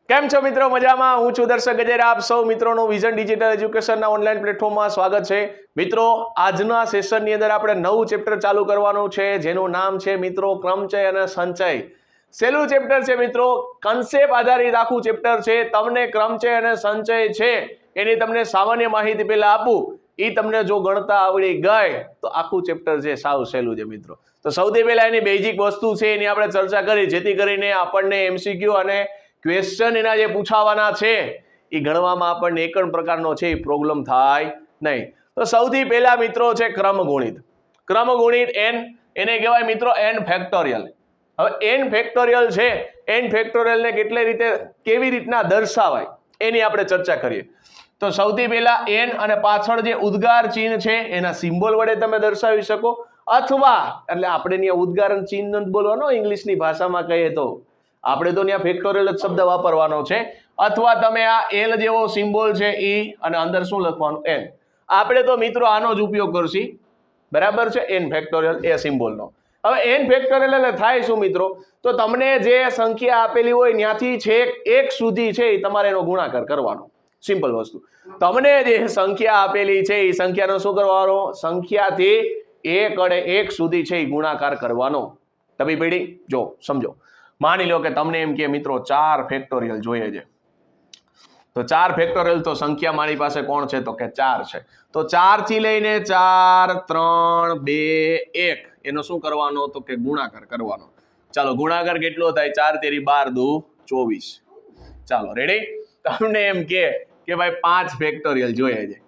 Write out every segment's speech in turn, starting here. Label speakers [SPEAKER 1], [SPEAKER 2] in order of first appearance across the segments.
[SPEAKER 1] કેમ છો મિત્રો? મજામાં? હું છું દર્શક ગજેરા. આપ સૌ મિત્રોનું વિઝન ડિજિટલ એજ્યુકેશનના ઓનલાઈન પ્લેટફોર્મમાં સ્વાગત છે. મિત્રો, આજના સેશનની અંદર આપણે નવું ચેપ્ટર ચાલુ કરવાનું છે, જેનું નામ છે મિત્રો ક્રમચય અને સંચય. સહેલું ચેપ્ટર છે મિત્રો, કન્સેપ્ટ આધારિત આખું ચેપ્ટર છે. તમને ક્રમચય અને સંચય છે એની તમને સામાન્ય માહિતી પહેલા આપું, એ તમને જો ગણતા આવડી ગઈ તો આખું ચેપ્ટર છે સાવ સહેલું છે મિત્રો. તો સૌથી પહેલા એની બેઝિક વસ્તુ છે એની આપણે ચર્ચા કરી, જેથી કરીને આપણને એમસીક્યુ અને ક્વેશ્ચન એના જે પૂછાવાના છે એ ગણવામાં આપણને એક પણ પ્રકારનો છે એ પ્રોબ્લેમ થાય નહીં. તો સૌથી પહેલા મિત્રો છે ક્રમગુણિત. ક્રમગુણિત n, એને કહેવાય મિત્રો n ફેક્ટોરિયલ. હવે n ફેક્ટોરિયલ છે, n ફેક્ટોરિયલને કેવી રીતના દર્શાવાય એની આપણે ચર્ચા કરીએ. તો સૌથી પહેલા n અને પાછળ જે ઉદ્ગાર ચિહ્ન છે એના સિમ્બોલ વડે તમે દર્શાવી શકો, અથવા એટલે આપણે ત્યાં ઉદ્ગાર ચિહ્ન નથી બોલવાનો, ઇંગ્લિશની ભાષામાં કહીએ તો આપણે તો ત્યાં ફેક્ટોરિયલ જ શબ્દ વાપરવાનો છે. અથવા તમે આ એલ જેવો સિમ્બોલ છે એ અને અંદર શું લખવાનું n. આપણે તો મિત્રો આનો જ ઉપયોગ કરશી, બરાબર છે, n ફેક્ટોરિયલ એ સિમ્બોલનો. હવે n ફેક્ટોરિયલ એટલે થાય શું મિત્રો? તો તમને જે સંખ્યા આપેલી હોય ત્યાંથી છેક 1 સુધી છે એ તમારે એનો ગુણાકાર કરવાનો. સિમ્પલ વસ્તુ. તમને જે સંખ્યા આપેલી છે એ સંખ્યાનો શું કરવાનો? સંખ્યાથી 1 અને 1 સુધી છે એ ગુણાકાર કરવાનો. તમે પેઢી જો સમજો. માની લો કે તમને એમ કે મિત્રો 4 ફેક્ટોરિયલ જોઈએ છે. તો 4 ફેક્ટોરિયલ તો સંખ્યા મારી પાસે કોણ છે? તો કે 4 છે. તો 4 થી લઈને 4, 3, 2, 1 એનો શું કરવાનો? તો કે ગુણાકાર કરવાનો. ચાલો, ગુણાકાર કેટલો થાય? 4 તેરી 12 દુ 24. ચાલો રેડી? તમને એમ કે ભાઈ 5 ફેક્ટોરિયલ જોઈએ છે.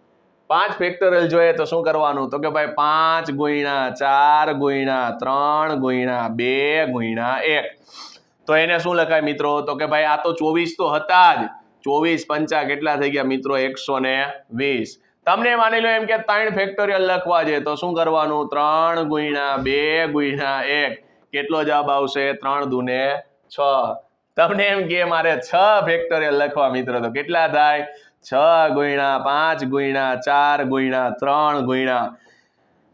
[SPEAKER 1] 5 ફેક્ટોરિયલ જોઈએ તો શું કરવાનું? તો કે ભાઈ 5 ગુણ્યા 4 ગુણ્યા 3 ગુણ્યા 2 ગુણ્યા 1. તો એને શું લખાય મિત્રો? તો કે ભાઈ આ તો 24 તો હતા જ. 24 પંચા કેટલા થઈ ગયા મિત્રો? 120. તમને માની લો એમ કે 3 ફેક્ટોરિયલ લખવા છે તો શું કરવાનું? 3 ગુણ્યા 2 ગુણ્યા 1 કેટલો જવાબ આવશે? 3 દુને 6. તમને એમ કે મારે 6 ફેક્ટોરિયલ લખવા મિત્રો, તો કેટલા થાય? 6 ગુણ્યા 5 ગુણ્યા 4 ગુણ્યા 3 ગુણ્યા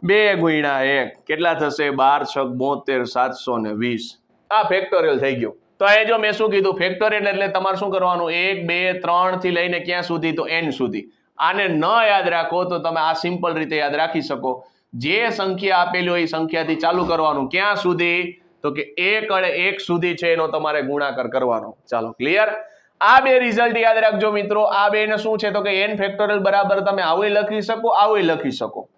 [SPEAKER 1] 2 ગુણ્યા 1 કેટલા થશે? 12 6 72 720. આ ફેક્ટોરિયલ થઈ ગયું. તો એ જો મેં શું કીધું, ફેક્ટોરિયલ એટલે તમારે શું કરવાનું? 1 2 3 થી લઈને ક્યાં સુધી? તો n સુધી. આને ન યાદ રાખો તો તમે આ સિમ્પલ રીતે યાદ રાખી શકો. જે સંખ્યા આપેલી હોય એ સંખ્યાથી ચાલુ કરવાનું. ક્યાં સુધી? તો કે 1 અને 1 સુધી છે એનો તમારે ગુણાકાર કરવાનો. ચાલો, ક્લિયર? આ બે રિઝલ્ટ યાદ રાખજો મિત્રો. આ બેને શું છે? તો કે n ફેક્ટોરિયલ બરાબર તમે આવું લખી શકો, આવું લખી શકો.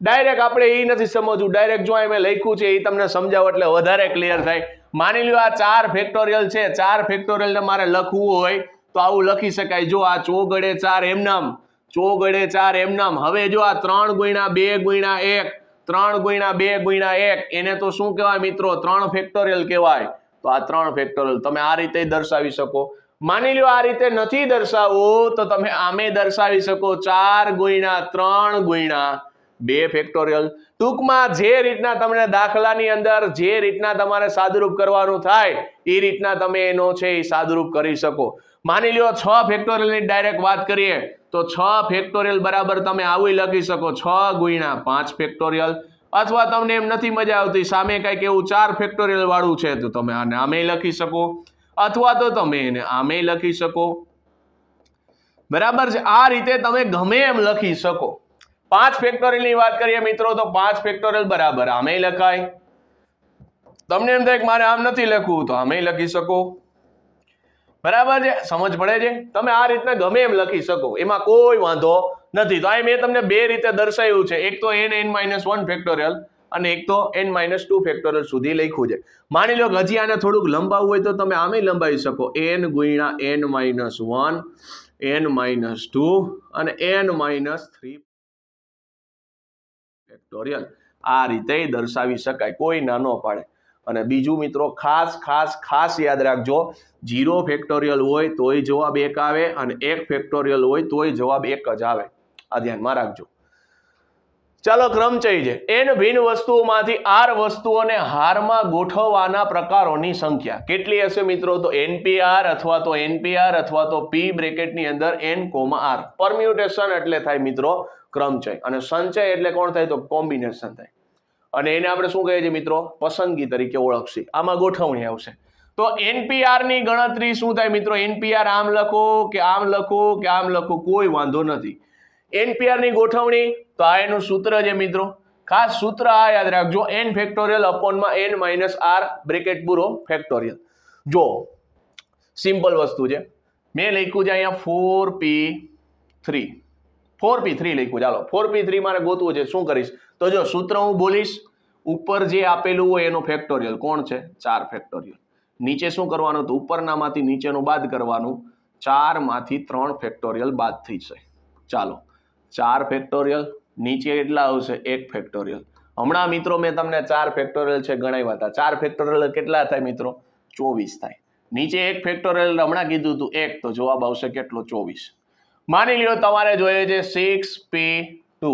[SPEAKER 1] ડાયરેક્ટ આપણે એ નથી સમજવું, ડાયરેક્ટ જો મેં લખ્યું છે એ તમને સમજાવો એટલે વધારે ક્લિયર થાય. માની લો આ 4 ફેક્ટોરિયલ છે, 4 ફેક્ટોરિયલ ને મારે લખવું હોય તો આવું લખી શકાય. જો આ ચોગડે 4 એમનામ, ચોગડે 4 એમનામ. હવે જો આ 3 ગુણ્યા 2 ગુણ્યા 1, 3 ગુણ્યા 2 ગુણ્યા 1 એને તો શું કહેવાય મિત્રો? 3 ફેક્ટોરિયલ કહેવાય. તો આ 3 ફેક્ટોરિયલ તમે આ રીતે દર્શાવી શકો. માની લો આ રીતે નથી દર્શાવવું તો તમે આમે દર્શાવી શકો. 4 ગુણ્યા 3 ગુણ્યા 2 ફેક્ટોરિયલ. ટૂંકમાં જે રીતના તમને દાખલાની અંદર જે રીતના તમારે સાદુરૂપ કરવાનું થાય એ રીતના તમે એનો છે એ સાદુરૂપ કરી શકો. માની લો 6 ફેક્ટોરિયલની ડાયરેક્ટ વાત કરીએ તો 6 ફેક્ટોરિયલ બરાબર તમે આવું લખી શકો. 6 ગુણ્યા 5 ફેક્ટોરિયલ. અથવા તમને એમ નથી મજા આવતી, સામે કંઈક એવું 4 ફેક્ટોરિયલ વાળું છે તો તમે આને આમે લખી શકો, અથવા તો તમે એને આમે લખી શકો. બરાબર છે? આ રીતે તમે ગમે એમ લખી શકો. 5 ફેક્ટોરિયલ ની વાત કરીએ મિત્રો તો 5 ફેક્ટોરિયલ બરાબર આમે લખાય. તમને એમ થાય કે મારે આમ નથી લખવું તો આમે લખી શકો. બરાબર છે? સમજ પડે છે? તમે આ રીતના ગમે એમ લખી શકો, એમાં કોઈ વાંધો નથી. તો આ મેં તમને બે રીતે દર્શાવ્યું છે. એક તો n-1 ફેક્ટોરિયલ અને એક તો n-2 ફેક્ટોરિયલ સુધી લખ્યું છે. માની લો કે હજી આને થોડુંક લંબાવવું હોય તો તમે આમે લંબાવી શકો. n ગુણ્યા n-1, n-2 અને n-3 ફેક્ટોરિયલ. આ રીતે દર્શાવી શકાય, કોઈ ના ન પાડે. અને બીજું મિત્રો ખાસ યાદ રાખજો, 0 ફેક્ટોરિયલ હોય તોય જવાબ 1 આવે અને 1 ફેક્ટોરિયલ હોય તોય જવાબ 1 જ આવે. આ ધ્યાનમાં રાખજો. ચાલો, ક્રમચય છે. n ભિન્ન વસ્તુઓમાંથી r વસ્તુઓને હારમાં ગોઠવવાના પ્રકારોની સંખ્યા કેટલી હશે મિત્રો? તો npr અથવા તો npr અથવા તો p બ્રેકેટની અંદર n, r. પરમ્યુટેશન એટલે થાય મિત્રો ક્રમચય, અને સંચય એટલે કોણ થાય? તો કોમ્બિનેશન થાય. અને એને આપણે શું કહીએ છીએ મિત્રો? પસંદગી તરીકે ઓળખશી. આમાં ગોઠવણી આવશે. તો NPR ની ગણતરી શું થાય મિત્રો? NPR આમ લખો કે આમ લખો કે આમ લખો કોઈ વાંધો નથી. NPR ની ગોઠવણી તો આ એનું સૂત્ર છે મિત્રો. ખાસ સૂત્ર આ યાદ રાખજો, n ફેક્ટોરિયલ અપોનમાં n માઇનસ r બ્રેકેટ પૂરો ફેક્ટોરિયલ. જો સિમ્પલ વસ્તુ છે, મેં લખ્યું છે અહીંયા 4p3 લખ્યું. ચાલો 4p3 મારે ગોતવું છે. શું કરીશ? તો જો સૂત્ર હું બોલીશ, ઉપર જે આપેલું હોય એનું ફેક્ટોરિયલ કોણ છે? 4 ફેક્ટોરિયલ. નીચે શું કરવાનું? તો ઉપરનામાંથી નીચેનું બાદ કરવાનું. 4 માંથી 3 ફેક્ટોરિયલ બાદ થઈ જાય. ચાલો 4 ફેક્ટોરિયલ, નીચે કેટલા આવશે? 1 ફેક્ટોરિયલ. હમણાં મિત્રો મેં તમને 4 ફેક્ટોરિયલ છે ગણાવ્યા હતા. 4 ફેક્ટોરિયલ કેટલા થાય મિત્રો? 24 થાય. નીચે 1 ફેક્ટોરિયલ હમણાં કીધું હતું 1, તો જવાબ આવશે કેટલો? 24. માની લ્યો તમારે જોઈએ છે 6p2,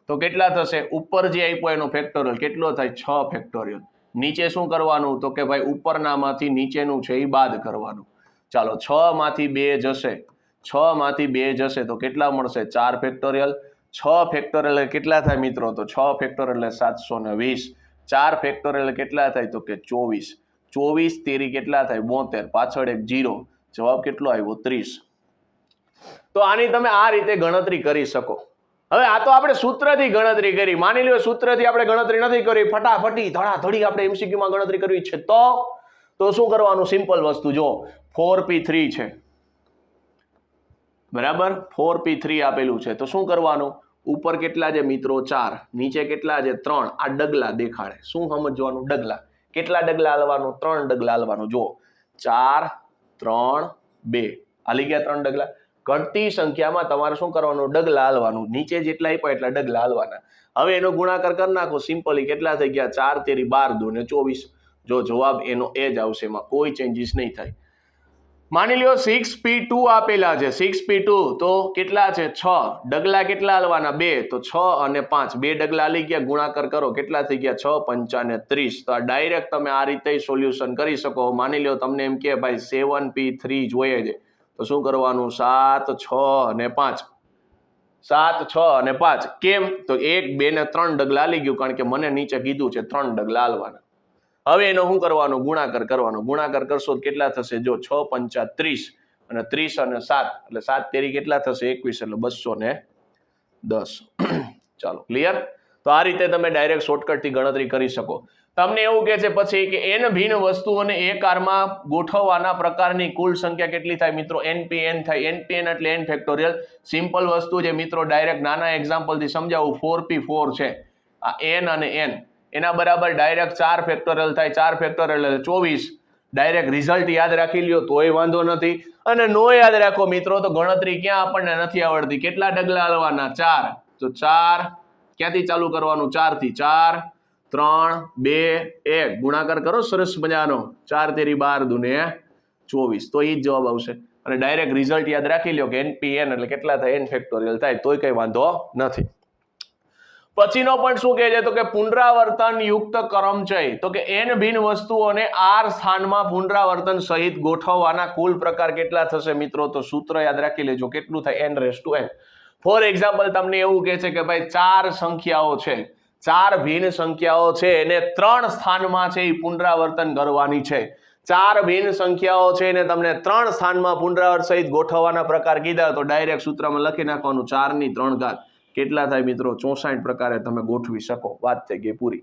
[SPEAKER 1] તો કેટલા થશે? ઉપર જે આપ્યો એનો ફેક્ટોરિયલ કેટલો થાય? 6 ફેક્ટોરિયલ. નીચે શું કરવાનું? તો કે ભાઈ ઉપરનામાંથી નીચેનું છે એ બાદ કરવાનું. ચાલો 6 માંથી 2 જશે, 6 માંથી 2 જશે તો કેટલા મળશે? 4 ફેક્ટોરિયલ. 6 ફેક્ટોરિયલ કેટલા થાય મિત્રો? તો 6 ફેક્ટોરિયલ 720. 4 ફેક્ટોરિયલ કેટલા થાય? તો કે 24. 24 તેરી કેટલા થાય? 72. પાછળ એક 0, જવાબ કેટલો આવ્યો? 30. તો આની તમે આ રીતે ગણતરી કરી શકો. હવે આ તો આપણે સૂત્રથી ગણતરી કરી. માની લો સૂત્રથી આપણે ગણતરી નથી કરી, ફટાફટી ધડાધડી આપણે MCQ માં ગણતરી કરવી છે, તો શું કરવાનું? સિમ્પલ વસ્તુ. જો 4p3 છે બરાબર, 4p3 આપેલું છે, તો શું કરવાનું? ઉપર કેટલા છે મિત્રો? 4, નીચે કેટલા છે? 3. આ ડગલા દેખાડે. શું સમજવાનું? ડગલા. કેટલા ડગલા હાલવાનું? 3 ડગલા હાલવાનું. જો 4 3 2 હાલી ગયા 3 ડગલા. ઘટતી સંખ્યામાં તમારે શું કરવાનું? ડગલા હાલવાનું. નીચે જેટલા આપ્યા એટલા ડગલા હાલવાના. હવે એનો ગુણાકાર કરી નાખો સિમ્પલી. કેટલા થઈ ગયા? 4 તેરી 12 2 ને 24. જો જવાબ એનો એ જ આવશે, એમાં કોઈ ચેન્જીસ નહીં થાય. માની લ્યો 6p2 આપેલા છે. 6p2 તો કેટલા છે? 6. ડગલા કેટલા હાલવાના? 2, તો 6 અને 5 2 ડગલા હાલી ગયા. ગુણાકાર કરો કેટલા થઈ ગયા? 6 5 ને 30. તો આ ડાયરેક્ટ તમે આ રીતે સોલ્યુશન કરી શકો. માની લ્યો તમને એમ કે ભાઈ 7p3 જોઈએ છે, તો શું કરવાનું? 7 6 અને 5. 7 6 અને 5. કેમ? તો 1 2 ને 3 ડગલા હાલી ગયું, કારણ કે મને નીચે કીધું છે 3 ડગલા હાલવાના. હવે એનો શું કરવાનું? ગુણાકાર કરવાનો. ગુણાકાર કરશો તો કેટલા થશે? જો 6 5 30 અને 30 અને 7 એટલે 7 તેરી કેટલા થશે? 21 એટલે 210. ચાલો ક્લિયર? તો આ રીતે તમે ડાયરેક્ટ શોર્ટકટથી ગણતરી કરી શકો. તમને એવું કહે છે પછી કે n ભિન્ન વસ્તુઓને એક આરમાં ગોઠવવાના પ્રકારની કુલ સંખ્યા કેટલી થાય મિત્રો? NPN થાય. NPN એટલે n ફેક્ટોરિયલ. સિમ્પલ વસ્તુ છે મિત્રો, ડાયરેક્ટ નાના એક્ઝામ્પલથી સમજાવું. 4p4 છે, આ n અને n એના બરાબર ડાયરેક્ટ 4 ફેક્ટોરિયલ થાય. 4 ફેક્ટોરિયલ એટલે 24. ડાયરેક્ટ રિઝલ્ટ યાદ રાખી લ્યો તોય વાંધો નથી, અને નો યાદ રાખો મિત્રો તો ગણતરી ક્યાં આપણને નથી આવડતી. કેટલા ડગલા હાલવાના? 4. તો 4 ક્યાંથી ચાલુ કરવાનું? 4 થી. 4 3 2 1 ગુણાકાર કરો સરસ મજાનો. 4 તેરી 12 2 ને 24. તો એ જ જવાબ આવશે. અને ડાયરેક્ટ રિઝલ્ટ યાદ રાખી લ્યો કે NPN એટલે કેટલા થાય? n ફેક્ટોરિયલ થાય. તોય કઈ વાંધો નથી. પછીનો પણ શું કહે છે? તો કે પુનરાવર્તન યુક્ત ક્રમચય. તો કે n ભિન્ન વસ્તુઓને r સ્થાનમાં પુનરાવર્તન સહિત ગોઠવવાના કુલ પ્રકાર કેટલા થશે મિત્રો? તો સૂત્ર યાદ રાખી લેજો. કેટલું થાય? n/n. ફોર એક્ઝામ્પલ તમને એવું કહે છે કે ભાઈ 4 સંખ્યાઓ છે, 4 ભિન્ન સંખ્યાઓ છે, એને 3 સ્થાનમાં છે એ પુનરાવર્તન કરવાની છે. 4 ભિન્ન સંખ્યાઓ છે એને તમને 3 સ્થાનમાં પુનરાવર્તન સહિત ગોઠવવાના પ્રકાર કીધા, તો ડાયરેક્ટ સૂત્રમાં લખી નાખવાનું 4 ની 3 ઘાત. કેટલા થાય મિત્રો? 64 પ્રકારે તમે ગોઠવી શકો. વાત થઈ ગઈ પૂરી.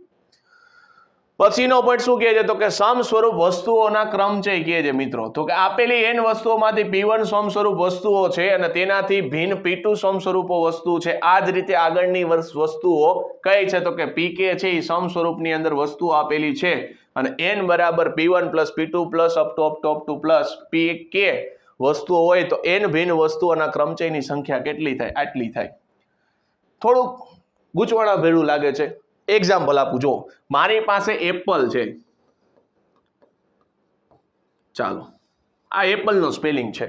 [SPEAKER 1] પછીનો પોઈન્ટ શું કહે છે? તો કે સમ સ્વરૂપ વસ્તુઓના ક્રમચય કહે છે મિત્રો. તો કે આપેલી n વસ્તુઓમાંથી p1 સમ સ્વરૂપ વસ્તુઓ છે અને તેનાથી ભિન્ન p2 સમ સ્વરૂપો વસ્તુ છે. આ જ રીતે આગળની વસ્તુઓ કઈ છે? તો કે pk છે એ સમ સ્વરૂપની અંદર વસ્તુ આપેલી છે અને n બરાબર p1 plus p2 plus up to plus pk વસ્તુઓ હોય તો n ભિન્ન વસ્તુઓના ક્રમચયની સંખ્યા કેટલી થાય? આટલી થાય. થોડુંક ગૂંચવણા ભેળું લાગે છે. એક્ઝામ્પલ આપું. જો મારી પાસે એપલ છે, ચાલો આ એપલનો સ્પેલિંગ છે,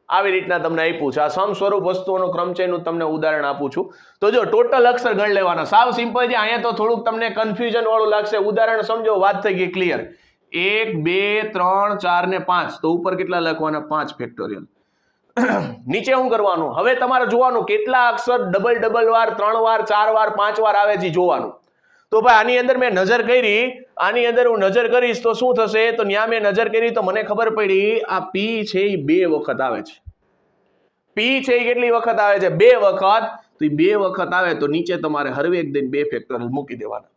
[SPEAKER 1] આવી રીતના તમને આપ્યું છે. આ સમ સ્વરૂપ વસ્તુઓનું ક્રમચયનું તમને ઉદાહરણ આપું છું. તો જો ટોટલ અક્ષર ગણ લેવાના. સાવ સિમ્પલ છે. અહીંયા તો થોડુંક તમને કન્ફ્યુઝન વાળું લાગશે. ઉદાહરણ સમજો, વાત થઈ ગઈ ક્લિયર. 1 2 3 4 ને 5, તો ઉપર કેટલા લખવાના? 5 ફેક્ટોરિયલ. નીચે શું કરવાનું? હવે તમારે જોવાનું કેટલા અક્ષર ડબલ વાર, 3 વાર, 4 વાર, 5 વાર આવે છે જોવાનું. તો ભાઈ આની અંદર મેં નજર કરી, આની અંદર હું નજર કરીશ તો શું થશે? તો ન્યા મેં નજર કરી તો મને ખબર પડી આ પી છે એ 2 વખત આવે છે. પી છે એ કેટલી વખત આવે છે? 2 વખત. તો 2 વખત આવે તો નીચે તમારે હરવેક દઈને 2 ફેક્ટોરિયલ મૂકી દેવાના.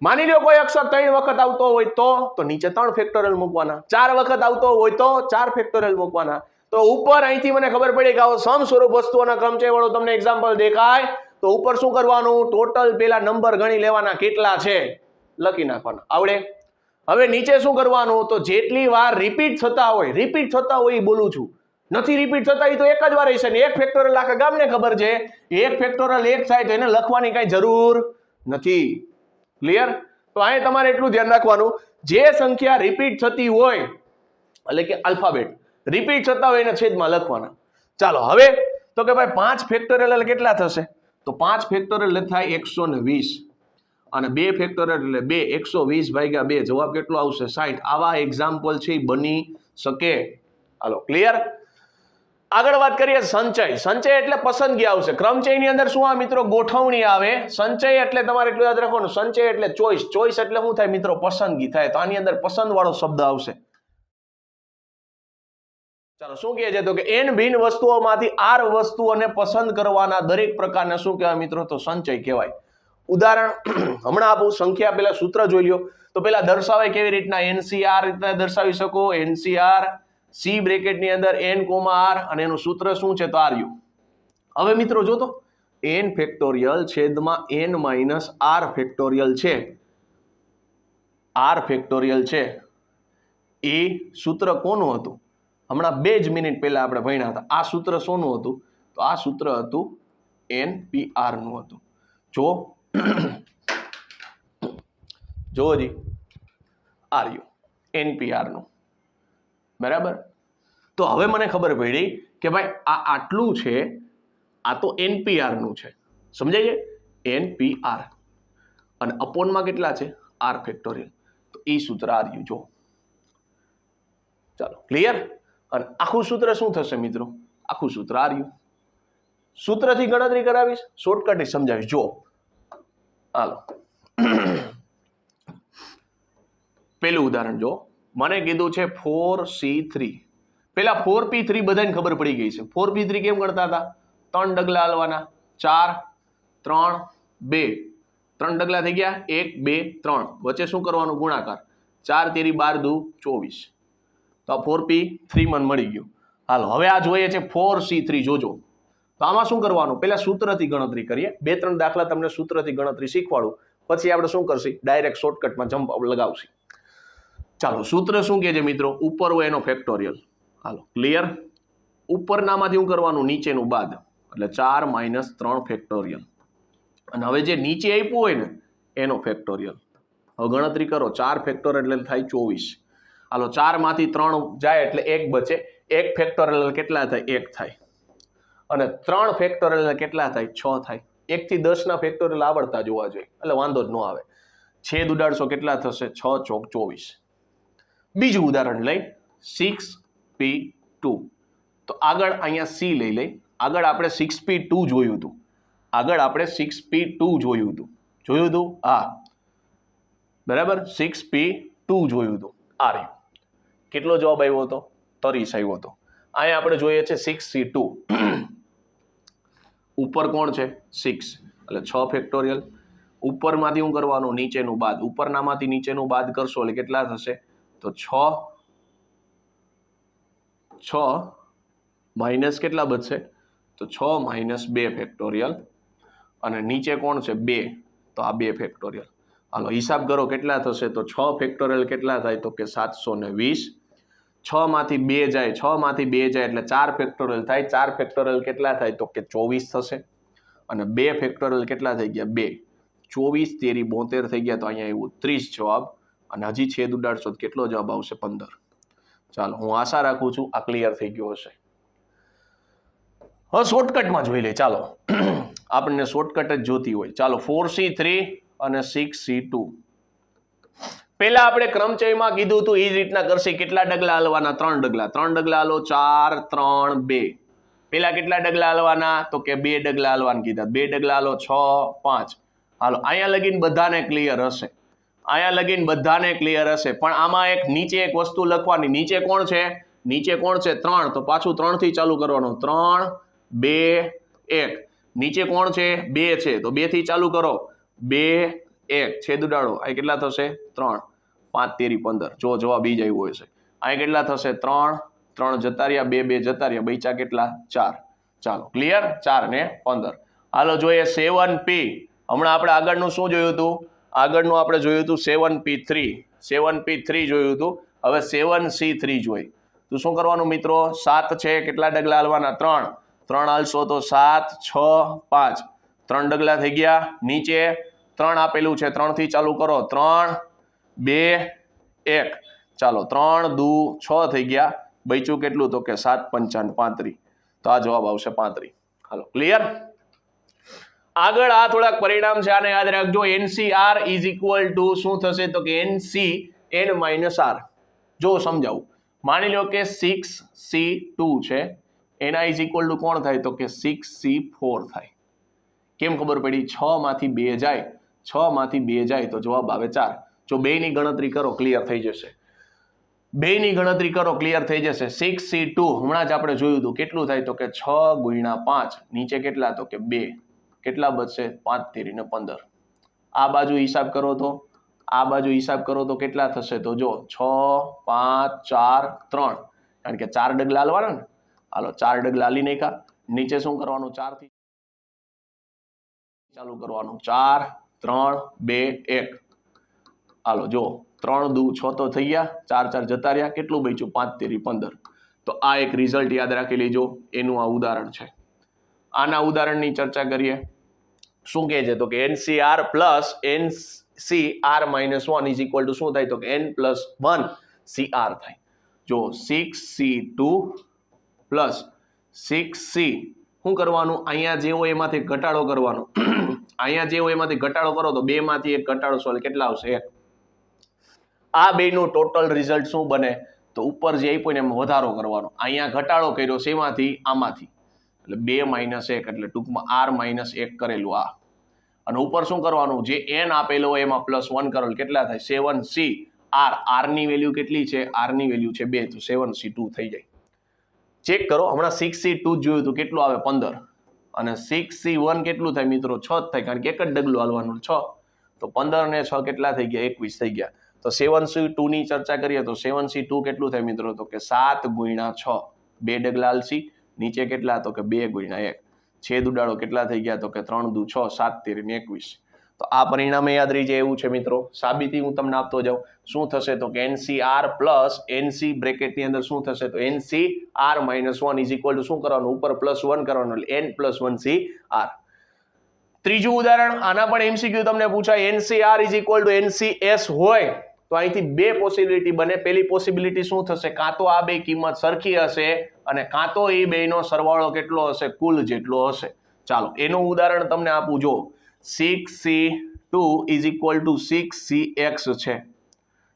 [SPEAKER 1] માની લો કોઈ અક્ષર 3 વખત આવતો હોય તો નીચે 3 ફેક્ટોરિયલ મૂકવાના. 4 વખત આવતો હોય તો 4 ફેક્ટોરિયલ મૂકવાના. તો ઉપર અહીંથી મને ખબર પડી કે આવો સમ સ્વરૂપ વસ્તુઓના ક્રમચય વાળો તમને એક્ઝામ્પલ દેખાય તો ઉપર શું કરવાનું? ટોટલ પેલા નંબર ગણી લેવાના કેટલા છે લખી નાખવાના. આવડે? હવે નીચે શું કરવાનું? તો જેટલી વાર રિપીટ થતા હોય એ બોલું છું, નથી રિપીટ થતા એ તો એક જ વાર હશે ને. 1 ફેક્ટોરિયલ આખા ગામને ખબર છે, 1 ફેક્ટોરિયલ 1 થાય તો એને લખવાની કઈ જરૂર નથી. ક્લિયર? તો અહીં તમારે એટલું ધ્યાન રાખવાનું, જે સંખ્યા રિપીટ થતી હોય એટલે કે આલ્ફાબેટ રિપીટ થતા હોય એને છેદમાં લખવાના. ચાલો હવે તો કે ભાઈ 5 ફેક્ટોરિયલ કેટલા થશે? તો 5 ફેક્ટોરિયલ થાય 120 અને 2 ફેક્ટોરિયલ એટલે 2, 120 ભાગ્યા 2 જવાબ કેટલો આવશે? 60. આવા એક્ઝામ્પલ છે એ બની શકે. હાલો ક્લિયર? આગળ વાત કરીએ સંચય. સંચય એટલે પસંદગી આવશે. ક્રમચયની અંદર શું આ મિત્રો? ગોઠવણી આવે. સંચય એટલે તમારે એટલું યાદ રાખવાનું, સંચય એટલે ચોઈસ. ચોઈસ એટલે શું થાય મિત્રો? પસંદગી થાય. તો આની અંદર પસંદ વાળો શબ્દ આવશે. ચાલો શું કહે છે? તો કે n ભિન્ન વસ્તુઓમાંથી r વસ્તુઓને પસંદ કરવાના દરેક પ્રકારને શું કહેવાય મિત્રો? તો સંચય કહેવાય. ઉદાહરણ હમણાં આપું. સંખ્યા પેલા સૂત્ર જોઈ લ્યો. તો પેલા દર્શાવાય કેવી રીતના? NCR રીતના દર્શાવી શકો. NCR C બ્રેકેટની અંદર n, r અને એનું સૂત્ર શું છે? તો RU. હવે મિત્રો જો તો n ફેક્ટોરિયલ છેદમાં n માઇનસ r ફેક્ટોરિયલ છે. r ફેક્ટોરિયલ છે એ સૂત્ર કોનું હતું? હમણાં 2 જ મિનિટ પહેલા આપણે ભણ્યા હતા. આ સૂત્ર શોનું હતું? તો આ સૂત્ર હતું NPR નું હતું. જો જી RU NPR નું. બરાબર? તો હવે મને ખબર પડી કે ભાઈ આ આટલું છે, આ તો NPR નું છે. સમજાય છે? NPR અને અપોનમાં કેટલા છે? R factorial. તો એ સૂત્ર RU. જો ચાલો ક્લિયર? અને આખું સૂત્ર શું થશે મિત્રો? આખું સૂત્ર RU. સૂત્રથી ગણતરી કરાવીશ, શોર્ટકટ સમજાવીશ. જો હાલો પેલું ઉદાહરણ જો. મને કીધું છે 4C3. પેલા 4P3 બધાને ખબર પડી ગઈ છે. 4P3 કેમ ગણતા હતા? 3 ડગલા હાલવાના. 4 3 2 3 ડગલા થઈ ગયા. 1 2 3 વચ્ચે શું કરવાનું? ગુણાકાર. 4 તેરી 12 દુ 24. તો આ 4P3 મને મળી ગયું. હાલો હવે આ જોઈએ છે 4C3. જોજો તો આમાં શું કરવાનું? પેલા સૂત્રથી ગણતરી કરીએ. 2-3 દાખલા તમને સૂત્રથી ગણતરી શીખવાડું, પછી આપણે શું કરશું? ડાયરેક્ટ શોર્ટકટમાં જમ્પ લગાવશું. ચાલો સૂત્ર શું કહે છે મિત્રો? ઉપર હોય એનો ફેક્ટોરિયલ. હાલો ક્લિયર? ઉપરનામાંથી શું કરવાનું? નીચેનું બાદ. એટલે 4 - 3 ફેક્ટોરિયલ. અને હવે જે નીચે આપ્યું હોય ને એનો ફેક્ટોરિયલ. હવે ગણતરી કરો. 4 ફેક્ટોરિયલ એટલે થાય 24. હાલો 4 માંથી 3 જાય એટલે 1 બચે. 1 ફેક્ટોરિયલ કેટલા થાય? 1 થાય. અને 3 ફેક્ટોરિયલ કેટલા થાય? 6 થાય. 1 થી 10 ના ફેક્ટોરિયલ આવડતા જોવા જોઈએ એટલે વાંધો જ ન આવે. છેદ ઉડાડશો કેટલા થશે? 6 ચોક 24. બીજું ઉદાહરણ લઈ 6P2. તો આગળ અહીંયા C લઈ લઈ. આગળ આપણે 6P2 જોયું હતું. હા બરાબર. 6P2 જોયું હતું. RU કેટલો જવાબ આવ્યો હતો? 30 આવ્યો હતો. અહીંયા આપણે જોઈએ છે 6C2. ઉપર કોણ છે? 6 એટલે 6 ફેક્ટોરિયલ. ઉપરમાંથી શું કરવાનું? નીચેનું બાદ. ઉપરનામાંથી નીચેનું બાદ કરશો એટલે કેટલા થશે? તો 6 માઇનસ કેટલા બચશે? તો 6 - 2 ફેક્ટોરિયલ. અને નીચે કોણ છે? 2. તો આ 2 ફેક્ટોરિયલ. હાલો હિસાબ કરો કેટલા થશે? તો 6 ફેક્ટોરિયલ કેટલા થાય? તો કે 720. 6 માંથી 2 જાય, 6 માંથી 2 જાય એટલે 4 ફેક્ટોરિયલ થાય. 4 ફેક્ટોરિયલ કેટલા થાય? તો કે 24 થશે. અને 2 ફેક્ટોરિયલ કેટલા થઈ ગયા? 2. 24 તેરી 72 થઈ ગયા. તો અહીંયા આવ્યું 30 જવાબ. અને હજી છેદ ઉડાડશો તો કેટલો જવાબ આવશે? 15. ચાલો હું આશા રાખું છું આ ક્લિયર થઈ ગયો હશે. હવે શોર્ટકટમાં જોઈ લે. ચાલો આપણને શોર્ટકટ જ જોતી હોય. ચાલો 4C3 અને 6C2. પેલા આપણે ક્રમચયમાં કીધું હતું એ જ રીતના કરશે. કેટલા ડગલા હાલવાના? 3 ડગલા. 3 ડગલા હાલો. 4 3 2. પેલા કેટલા ડગલા હાલવાના? તો કે 2 ડગલા હાલવાના કીધા. 2 ડગલા હાલો. 6 5. હાલો અહીંયા લગીન બધાને ક્લિયર હશે, અહીંયા લગીન બધાને ક્લિયર હશે. પણ આમાં એક નીચે એક વસ્તુ લખવાની. નીચે કોણ છે? નીચે કોણ છે? 3. તો પાછું 3 થી ચાલુ કરવાનું. 3 2 1. નીચે કોણ છે? 2 છે, તો 2 થી ચાલુ કરો. 2 1 છેદ ઉડાડો. અહીં કેટલા થશે? 3 5 તેરી 15. જો જવાબ ઈ જ આવ્યો હશે. અહીં કેટલા થશે? 3 3 જતા રહ્યા, 2 2 જતા રહ્યા, બચ્યા કેટલા? 4. ચાલો ક્લિયર? 4 ને 15. હાલો જોઈએ 7p. હમણાં આપણે આગળનું શું જોયું હતું? આગળનું આપણે જોયું હતું 7p3. 7p3 જોયું હતું. હવે 7c3 જોઈ. તો શું કરવાનું મિત્રો? 7 છે, કેટલા ડગલા હાલવાના? 3 3 હાલશો તો 7 6 5. 3 ડગલા થઈ ગયા. નીચે 3 આપેલું છે, 3 થી ચાલુ કરો. 3 2 1. ચાલો 3 દુ 6 થઈ ગયા. બચ્યું કેટલું? તો કે 7 5 35. તો આ જવાબ આવશે 35. હાલો ક્લિયર? આગળ આ થોડાક પરિણામ છે, આને યાદ રાખજો. NCR ઇઝ ઇક્વલ ટુ શું થશે? તો કે NCN-R. જો સમજાવું. માની લો કે 6C2 છે, એના ઇઝ ઇક્વલ ટુ કોણ થાય? તો કે 6C4 થાય. કેમ ખબર પડી? 6 માંથી 2 જાય, 6 માંથી 2 જાય તો જવાબ આવે 4. જો 2 ની ગણતરી કરો ક્લિયર થઈ જશે. 2 ની ગણતરી કરો ક્લિયર થઈ જશે. 6C2 હમણાં જ આપણે જોયું હતું, કેટલું થાય? તો કે 6 × 5. નીચે કેટલા? તો કે 2. કેટલા બચશે? 5 તેરી ને 15. આ બાજુ હિસાબ કરો તો, આ બાજુ હિસાબ કરો તો કેટલા થશે? તો જો 6 5 4 3. કારણ કે 4 ડગલા હાલવાના ને. હાલો 4 ડગલા હાલી નાખ્યા. નીચે શું કરવાનું? 4 થી ચાલુ કરવાનું. 4 3 2 1. હાલો જો 3 દુ 6 તો થઈ ગયા, 4 4 જતા રહ્યા, કેટલું બચ્યું? 5 તેરી 15. તો આ એક રિઝલ્ટ યાદ રાખી લેજો. એનું આ ઉદાહરણ છે. આના ઉદાહરણની ચર્ચા કરીએ. શું કહે છે? તો કે NCR plus NCR-1 is equal to શું થાય? તો કે N+1 CR થાય. જો 6C2 પ્લસ 6C શું કરવાનું? અહીંયા જે હોય એમાંથી ઘટાડો કરવાનો. અહીંયા જે હોય એમાંથી ઘટાડો કરો તો 2 માંથી 1 ઘટાડો સોલ્વ કેટલા આવશે? 1. આ બેનું ટોટલ રિઝલ્ટ શું બને? તો ઉપર જે આપ્યું ને એમાં વધારો કરવાનો. અહીંયા ઘટાડો કર્યો શેમાંથી? આમાંથી. એટલે 2 - 1 એટલે ટૂંકમાં R-1 કરેલું આ. અને ઉપર શું કરવાનું? જે n આપેલો હોય એમાં +1 કરેલું. કેટલા થાય? 7C R. R ની વેલ્યુ કેટલી છે? R ની વેલ્યુ છે 2, તો 7C2 થઈ જાય. ચેક કરો. હમણાં 6C2 જોયું હતું, કેટલું આવે? 15. અને 6C1 કેટલું થાય મિત્રો? 6 જ થાય, કારણ કે એક જ ડગલું હાલવાનું 6. તો 15 ને 6 કેટલા થઈ ગયા? 21 થઈ ગયા. તો 7C2 ની ચર્ચા કરીએ તો 7C2 કેટલું થાય મિત્રો? તો કે 7 × 6. 2 ડગલા હાલસી. નીચે કેટલા? તો કે 2 × 1. છેદ ઉડાડો. કેટલા થઈ ગયા? તો કે 3 દુ 6 7 તેરી ને 21. તો આ પરિણામે યાદ રહી જાય એવું છે મિત્રો. સાબિતી હું તમને આપતો જાઉં. શું થશે? તો કે NCR પ્લસ NC બ્રેકેટની અંદર શું થશે? તો NCR-1 ઇઝ ઇક્વલ ટુ શું કરવાનું? ઉપર +1 કરવાનું, એટલે N+1 CR. ત્રીજું ઉદાહરણ. આના પણ MCQ તમને પૂછાય. NCR is equal to NCS હોય તો અહીંથી 2 પોસિબિલિટી બને. પહેલી પોસિબિલિટી શું થશે? કાં તો આ બે કિંમત સરખી હશે અને કાં તો એ બેનો સરવાળો કેટલો હશે? કુલ જેટલો હશે. ચાલો એનું ઉદાહરણ તમને આપું. જો 6C2 is equal to 6CX છે.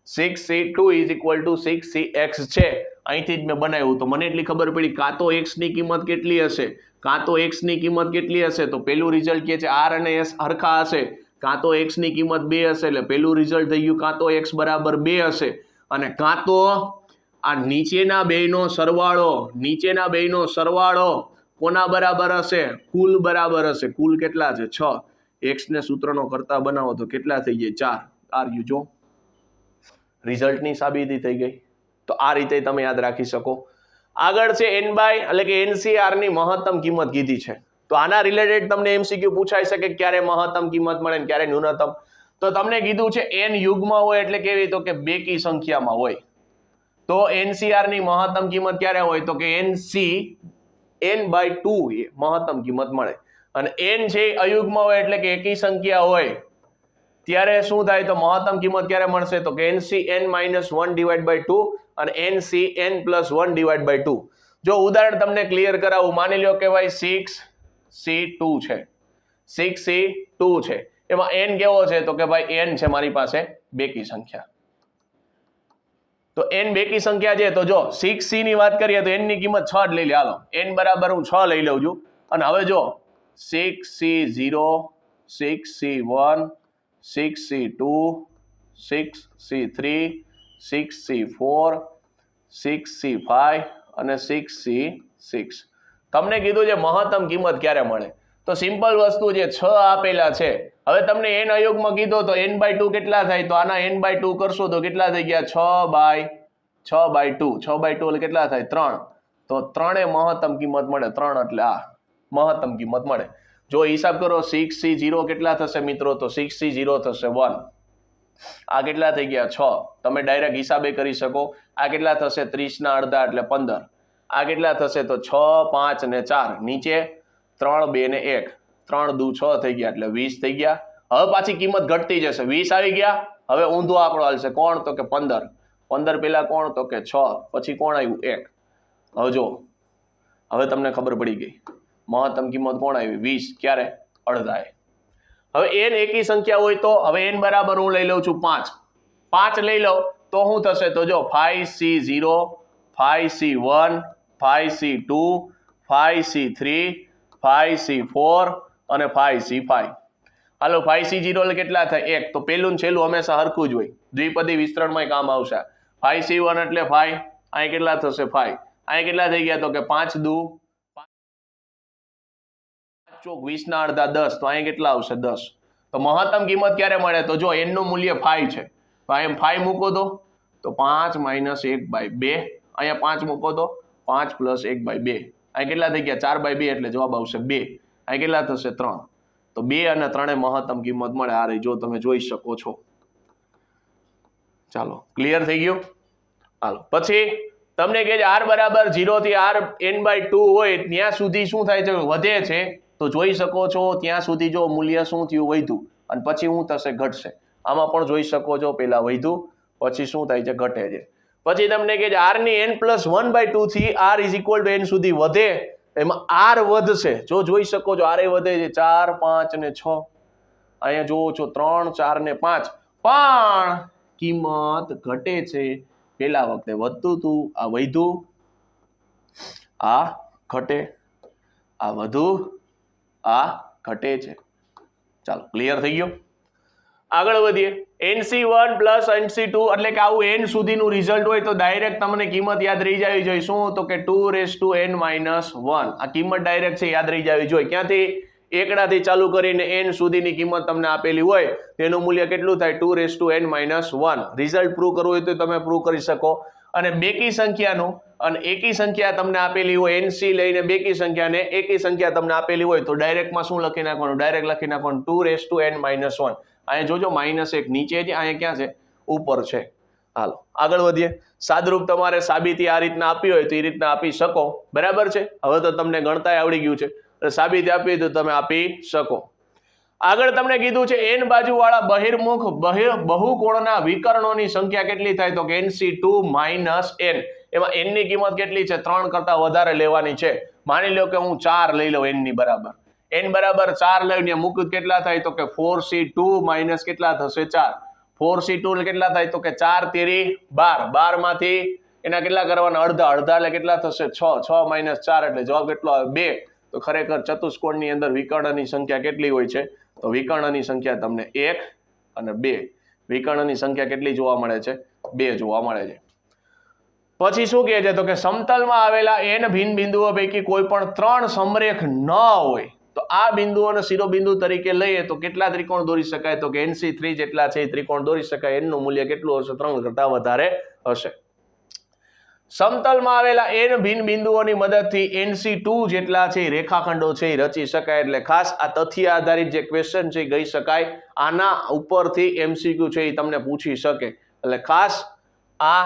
[SPEAKER 1] 6C2 is equal to 6CX છે. અહીંથી જ મેં બનાવ્યું તો મને એટલી ખબર પડી કાં તો x ની કિંમત કેટલી હશે, કાં તો x ની કિંમત કેટલી હશે. તો પેલું રિઝલ્ટ કે છે R અને S હરખા હશે. કાં તો x ની કિંમત 2 હશે, એટલે પેલું રિઝલ્ટ થઈ ગયું કાં તો x બરાબર 2 હશે, અને કાં તો આ નીચેના બેનો સરવાળો, નીચેના બેનો સરવાળો કોના બરાબર હશે? કુલ બરાબર હશે. કુલ કેટલા છે? 6. x ને સૂત્રનો કરતા બનાવો તો કેટલા થઈ જાય? 4. આર યુ જો રિઝલ્ટની સાબિતી થઈ ગઈ. તો આ રીતે તમે યાદ રાખી શકો. આગળ છે એટલે કે NCR ની મહત્તમ કિંમત કીધી છે. તો આના રિલેટેડ તમને MCQ પૂછાઈ શકે ક્યારે મહત્તમ કિંમત મળે ને ક્યારે ન્યૂનતમ. તો તમને કીધું છે n યુગમાં હોય એટલે કેવી? તો કે બેકી સંખ્યામાં હોય. તો NCR ની મહત્તમ કિંમત ક્યારે હોય? તો કે n/2 મહત્તમ કિંમત મળે. અને n છે અયુગ્મ હોય એટલે કે એકી સંખ્યા હોય ત્યારે શું થાય? તો મહત્તમ કિંમત ક્યારે મળશે? તો કે NCn-1/2 અને NCn+1/2. જો ઉદાહરણ તમને ક્લિયર કરાવું. માની લો કે ભાઈ 6C2 છે, 6C2 છે. એમાં n કેવો છે? તો કે ભાઈ n છે મારી પાસે બેકી સંખ્યા. તો n બેકી સંખ્યા છે. તો જો 6C ની વાત કરીએ તો n ની કિંમત 6 જ લઈ લે. હાલો n બરાબર હું 6 લઈ લઉં છું. અને હવે જો 6C0 6C1 6C2 6C3 6C4 6C5 અને 6C6 તમને કીધું છે મહત્તમ કિંમત ક્યારે મળે તો સિમ્પલ વસ્તુ છે 6 આપેલા છે હવે તમને n અયુગ્મ કીધો તો n/2 કેટલા થાય તો આના n/2 કરશો તો કેટલા થઈ ગયા 6/2 એટલે કેટલા થાય 3 તો 3 એ મહત્તમ કિંમત મળે 3 એટલે આ મહત્તમ કિંમત મળે જો હિસાબ કરો 6C0 કેટલા થશે મિત્રો તો 6C0 થશે 1 આ કેટલા થઈ ગયા 6 તમે ડાયરેક્ટ હિસાબે કરી શકો આ કેટલા થશે 30 ના અડધા એટલે 15 આ કેટલા થશે તો 6 5 ને 4 નીચે 3 2 ને 1 3 દુ 6 થઈ ગયા એટલે 20 થઈ ગયા હવે પાછી કિંમત ઘટતી જશે 20 આવી ગયા હવે ઊંધો આંકડો હાલશે કોણ તો કે 15 પેલા કોણ તો કે 6 પછી કોણ આવ્યું 1 હવે જો હવે તમને ખબર પડી ગઈ મહત્તમ કિંમત કોણ આવી 20 ક્યારે અડધાએ હવે n એકી સંખ્યા હોય તો હવે n બરાબર હું લઈ લઉં છું 5 લઈ લઉં તો શું થશે તો જો 5C0 5C1 5C2 5C3 5C4 અને 5C5 હાલો 5C0 એટલે કેટલા થાય 1 તો પેલું ને છેલ્લું હંમેશા હરખું જ હોય દ્વિપદી વિસ્તરણમાં કામ આવશે 5C1 એટલે 5 અહીં કેટલા થશે 5 અહીં કેટલા થઈ ગયા તો કે 5 દુ 20 ના અડધા 10 તો અહીં કેટલા આવશે 10 તો મહત્તમ કિંમત ક્યારે મળે તો જો n નું મૂલ્ય 5 છે તો અહીં 5 મૂકો તો 5 - 1/2 અહીંયા 5 મૂકો તો 5 + 1/2 અહીં કેટલા થઈ ગયા 4/2 એટલે જવાબ આવશે 2 અહીં કેટલા થશે 3 તો 2 અને 3 એ મહત્તમ કિંમત મળે આ રહી જો તમે જોઈ શકો છો ચાલો ક્લિયર થઈ ગયું હાલો પછી તમને કહે છે r બરાબર 0 થી r n/2 હોય ત્યાં સુધી શું થાય છે વધે છે તો જોઈ શકો છો ત્યાં સુધી જો મૂલ્ય શું થયું વધ્યું અને પછી શું થશે ઘટશે આમાં પણ જોઈ શકો છો પેલા વધ્યું પછી શું થાય છે ઘટે છે પછી તમને કહે છે r ની n+1/2 થી r = n સુધી વધે એમાં r વધશે જો જોઈ શકો છો r એ વધે છે 4 5 અને 6 અહીંયા જોવો છો 3 4 ને 5 પણ કિંમત ઘટે છે પેલા વખતે વધતું હતું આ વધ્યું આ ઘટે આ વધુ આ ઘટે છે ચાલો ક્લિયર થઈ ગયો આગળ વધીએ NC1 + NC2 એટલે કે આવું n સુધીનું રિઝલ્ટ હોય તો ડાયરેક્ટ તમને કિંમત યાદ રહી જવી જોઈએ શું તો કે 2n - 1 આ કિંમત ડાયરેક્ટ છે યાદ રહી જવી જોઈએ ક્યાંથી એકડાથી ચાલુ કરીને n સુધીની કિંમત તમને આપેલી હોય તેનું મૂલ્ય કેટલું થાય 2n - 1 રિઝલ્ટ પ્રૂવ કરવું હોય તો તમે પ્રૂવ કરી શકો અને બેકી સંખ્યાનું અને એકી સંખ્યા તમને આપેલી હોય NC લઈને બેકી સંખ્યા ને એકી સંખ્યા તમને આપેલી હોય તો ડાયરેક્ટમાં શું લખી નાખવાનું ડાયરેક્ટ લખી નાખવાનું 2n - 1 અહીંયા જોજો -1 નીચે છે અહીંયા ક્યાં છે ઉપર છે હાલો આગળ વધીએ સાદરૂપ તમારે સાબિતી આ રીતના આપી હોય તો એ રીતના આપી શકો બરાબર છે હવે તો તમને ગણતાય આવડી ગયું છે એટલે સાબિતી આપી તો તમે આપી શકો આગળ તમને કીધું છે n બાજુવાળા બહિર્મુખ બહુકોણના વિકર્ણોની સંખ્યા કેટલી થાય તો કે NC2 - n એમાં n ની કિંમત કેટલી છે 3 કરતા વધારે લેવાની છે માની લો કે હું 4 લઈ લઉં n ની બરાબર n બરાબર 4 લઈને મૂકું કેટલા થાય તો કે 4C2 - કેટલા થશે 4 4C2 કેટલા થાય તો કે 4 તેરી 12 માંથી એના કેટલા કરવાના અડધા એટલે કેટલા થશે 6 4 એટલે જવાબ કેટલો આવે 2 તો ખરેખર ચતુષ્કોણની અંદર વિકર્ણની સંખ્યા કેટલી હોય છે તો વિકર્ણની સંખ્યા તમને 1 અને 2 વિકર્ણની સંખ્યા કેટલી જોવા મળે છે 2 જોવા મળે છે પછી શું કહે છે તો કે સમતલમાં આવેલા n ભિન્ન બિંદુઓ પૈકી કોઈ પણ 3 સમરેખ ન હોય તો આ બિંદુઓને શિરોબિંદુ તરીકે લઈએ તો કેટલા ત્રિકોણ દોરી શકાય તો કે NC3 જેટલા છે એ ત્રિકોણ દોરી શકાય n નું મૂલ્ય કેટલું હશે 3 કરતા વધારે હશે સમતલમાં આવેલા n ભિન્ન બિંદુઓની મદદથી NC2 જેટલા છે રેખાખંડો છે એ રચી શકાય એટલે ખાસ આ તથ્ય આધારિત જે ક્વેશ્ચન છે ગઈ શકાય આના ઉપરથી MCQ છે એ તમને પૂછી શકે એટલે ખાસ આ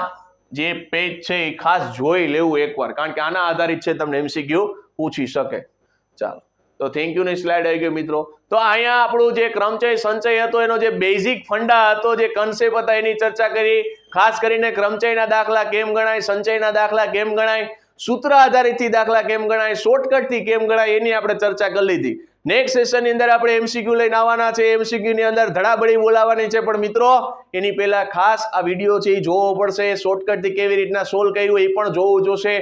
[SPEAKER 1] જે પેજ છે એ ખાસ જોઈ લેવું એકવાર કારણ કે આના આધારિત છે તમને MCQ પૂછી શકે ચાલો તો થેન્ક યુ ની સ્લાઇડ આવી ગઈ મિત્રો તો અહીંયા આપણું જે ક્રમચય સંચય હતો એનો જે બેઝિક ફંડા હતો જે કન્સેપ્ટ હતા એની ચર્ચા કરી ખાસ કરીને ક્રમચયના દાખલા કેમ ગણાય સંચયના દાખલા કેમ ગણાય સૂત્ર આધારિતથી દાખલા કેમ ગણાય શોર્ટકટથી કેમ ગણાય એની આપણે ચર્ચા કરી લીધી નેક્સ્ટ સેશનની અંદર આપણે MCQ લઈને આવવાના છે MCQ ની અંદર ધડાબડી બોલાવવાની છે પણ મિત્રો એની પહેલા ખાસ આ વિડીયો છે એ જોવો પડશે શોર્ટકટથી કેવી રીતના સોલ્વ કર્યું એ પણ જોવું જોશે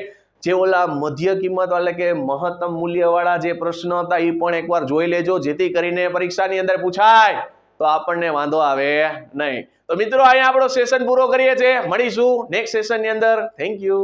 [SPEAKER 1] જે ઓલા મધ્ય કિંમત એટલે કે મહત્તમ મૂલ્યવાળા જે પ્રશ્નો હતા એ પણ એકવાર જોઈ લેજો, જેથી કરીને પરીક્ષાની અંદર પૂછાય તો આપણને વાંધો આવે નહીં. તો મિત્રો અહીંયા આપણો સેશન પૂરો કરીએ છીએ. મળીશું નેક્સ્ટ સેશનની અંદર. Thank you.